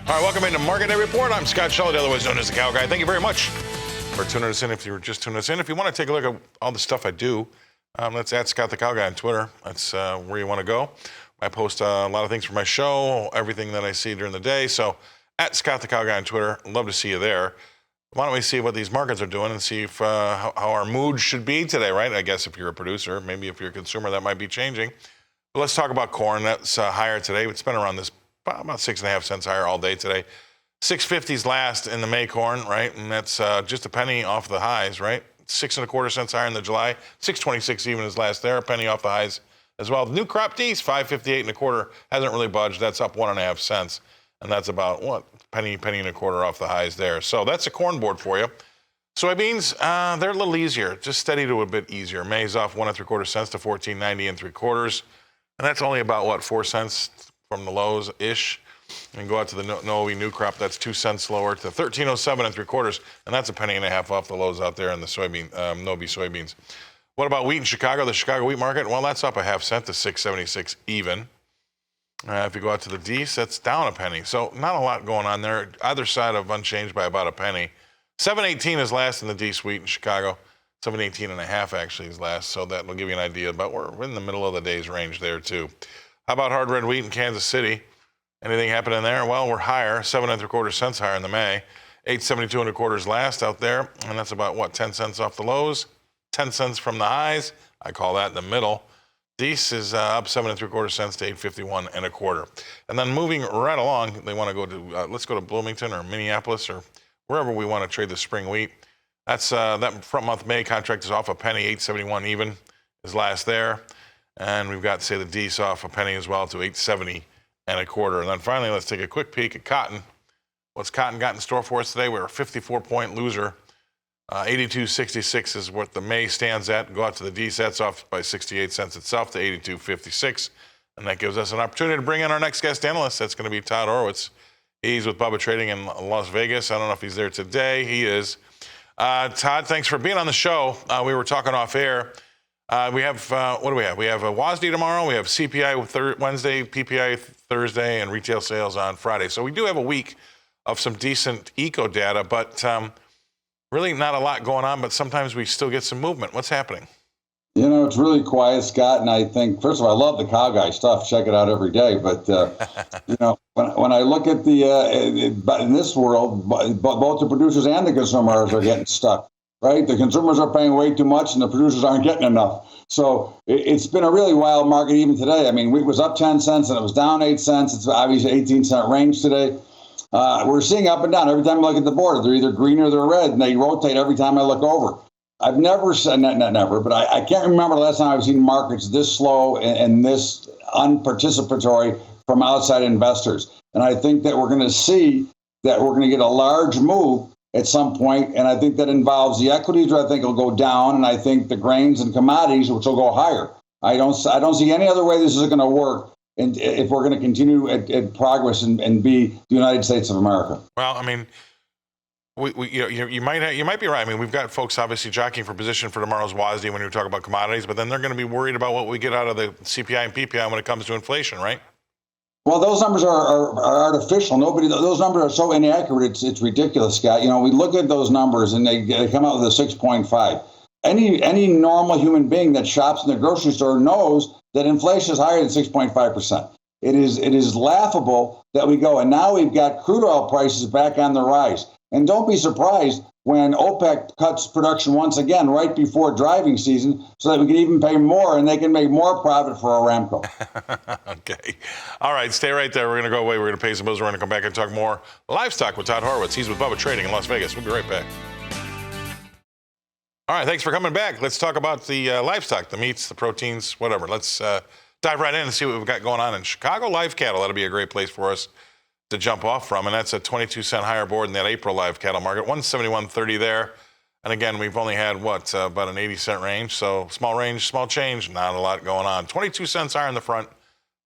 All right, welcome into Market Day Report. I'm Scott Shelley, otherwise known as the Cow Guy. Thank you very much for tuning us in. If you were just tuning us in, if you want to take a look at all the stuff I do, let's add Scott the Cow Guy on Twitter. That's where you want to go. I post a lot of things for my show, everything that I see during the day. So at Scott the Cow Guy on Twitter, love to see you there. Why don't we see what these markets are doing and see if how our mood should be today, right? I guess if you're a producer, maybe if you're a consumer, that might be changing. But let's talk about corn. That's higher today. It's been around this about 6.5 cents higher all day today. 6.50s last in the May corn, right? And that's just a penny off the highs, right? 6.25 cents higher in the July. 6.26 even is last there, a penny off the highs as well. The new crop D's, 5.58 hasn't really budged. That's up 1.5 cents, and that's about what penny and a quarter off the highs there. So that's a corn board for you. Soybeans, they're a little easier, just steady to a bit easier. May's off 1.75 cents to 14.90 3/4, and that's only about what 4 cents from the lows ish. And go out to the Noe new crop, that's 2 cents lower to 13.07 3/4, and that's a penny and a half off the lows out there in the soybean Noe soybeans. What about wheat in Chicago, the Chicago wheat market? Well, that's up 0.5 cent to 6.76 even. If you go out to the D's, that's down a penny. So not a lot going on there. Either side of unchanged by about a penny. 7.18 is last in the D's wheat in Chicago. 7.18.5 actually is last. So that will give you an idea. But we're in the middle of the day's range there too. How about hard red wheat in Kansas City? Anything happening there? Well, we're higher, 7.75 cents higher in the May. 8.72 is last out there, and that's about what 10 cents off the lows, 10 cents from the highs. I call that the middle. This is up 7.75 cents to 8.51 and then moving right along, they want to go to let's go to Bloomington or Minneapolis or wherever we want to trade the spring wheat. That's that front month May contract is off a penny, 8.71 even is last there, and we've got say the D's off a penny as well to 8.70 1/4. And then finally, let's take a quick peek at cotton. What's cotton got in store for us today? We're a 54-point loser. 82.66 is what the May stands at. Go out to the D, that's off by 68 cents itself to 82.56. And that gives us an opportunity to bring in our next guest analyst. That's going to be Todd Horowitz. He's with Bubba Trading in Las Vegas. I don't know if he's there today. He is. Todd, thanks for being on the show. We were talking off air. We have, what do we have? We have a WASD tomorrow. We have CPI Wednesday, PPI Thursday, and retail sales on Friday. So we do have a week of some decent eco data, but really not a lot going on, but sometimes we still get some movement. What's happening? You know, it's really quiet, Scott, and I think, first of all, I love the Cow Guy stuff. Check it out every day. But, you know, when I look at in this world, both the producers and the consumers are getting stuck, right? The consumers are paying way too much, and the producers aren't getting enough. So it's been a really wild market even today. I mean, wheat was up 10 cents, and it was down 8 cents. It's obviously 18-cent range today. We're seeing up and down. Every time I look at the board, they're either green or they're red, and they rotate every time I look over. I've never said, not never, but I can't remember the last time I've seen markets this slow and this unparticipatory from outside investors. And I think that we're going to see that we're going to get a large move at some point, and I think that involves the equities, which I think will go down, and I think the grains and commodities, which will go higher. I don't see any other way this is going to work. And if we're going to continue at progress and be the United States of America. Well, I mean, you might be right. I mean, we've got folks obviously jockeying for position for tomorrow's WASD when you talk about commodities, but then they're going to be worried about what we get out of the CPI and PPI when it comes to inflation, right? Well, those numbers are artificial. Those numbers are so inaccurate. It's ridiculous, Scott. You know, we look at those numbers and they come out with a 6.5. Any normal human being that shops in the grocery store knows that inflation is higher than 6.5%. It is laughable that we go, and now we've got crude oil prices back on the rise. And don't be surprised when OPEC cuts production once again right before driving season so that we can even pay more and they can make more profit for Aramco. Okay. All right, stay right there. We're going to go away. We're going to pay some bills. We're going to come back and talk more livestock with Todd Horowitz. He's with Bubba Trading in Las Vegas. We'll be right back. All right, thanks for coming back. Let's talk about the livestock, the meats, the proteins, whatever. Let's dive right in and see what we've got going on in Chicago live cattle. That'll be a great place for us to jump off from, and that's a 22-cent higher board in that April live cattle market, 171.30 there. And again, we've only had about an 80-cent range, so small range, small change, not a lot going on. 22 cents higher in the front.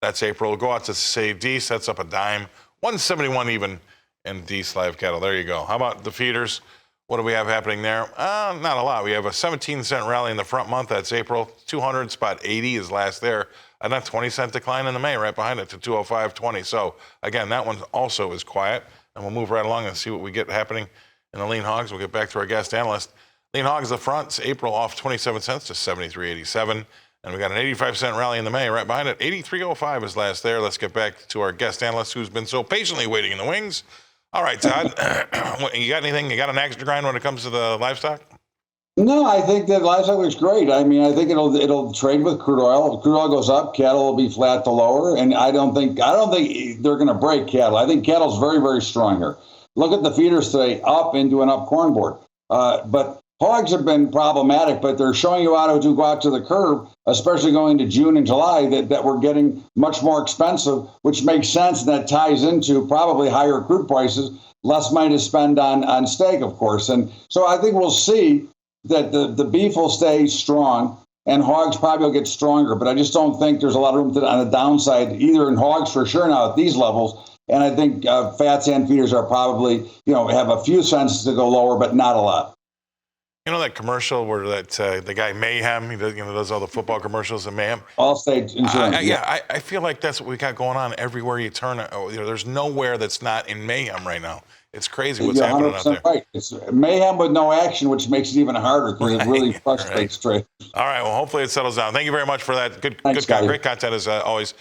That's April. Go out to say Deese, that's up a dime, 171 even in Deese live cattle. There you go. How about the feeders? What do we have happening there? Not a lot. We have a 17-cent rally in the front month. That's April. 200, spot 80 is last there. Another 20-cent decline in the May right behind it to 205.20. So again, that one also is quiet, and we'll move right along and see what we get happening in the lean hogs. We'll get back to our guest analyst. Lean hogs, the front, April off 27 cents to 73.87. And we got an 85-cent rally in the May right behind it. 83.05 is last there. Let's get back to our guest analyst who's been so patiently waiting in the wings. All right, Todd, you got anything? You got an axe to grind when it comes to the livestock? No, I think that livestock looks great. I mean, I think it'll trade with crude oil. If crude oil goes up, cattle will be flat to lower, and I don't think they're going to break cattle. I think cattle's very, very strong here. Look at the feeders today, up into an up corn board. But hogs have been problematic, but they're showing you how to go out to the curve, especially going to June and July, that we're getting much more expensive, which makes sense, and that ties into probably higher crude prices, less money to spend on steak, of course. And so I think we'll see that the beef will stay strong and hogs probably will get stronger, but I just don't think there's a lot of room on the downside, either in hogs for sure now at these levels. And I think fats and feeders are probably, have a few cents to go lower, but not a lot. You know that commercial where the guy Mayhem, he does all the football commercials and Mayhem? Allstate insurance. I feel like that's what we got going on everywhere you turn. There's nowhere that's not in mayhem right now. It's crazy what's happening out there. Right. It's mayhem with no action, which makes it even harder because it really frustrates traders. All right. Well, hopefully it settles down. Thank you very much for that. Great content as always.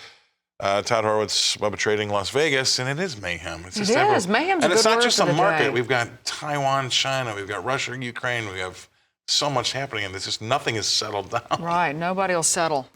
Todd Horowitz, Bubba Trading, Las Vegas, and it is mayhem. It's just mayhem's and a it's good not word just for a the market. day. We've got Taiwan, China, we've got Russia, Ukraine. We have so much happening, and it's just nothing is settled down. Right. Nobody will settle.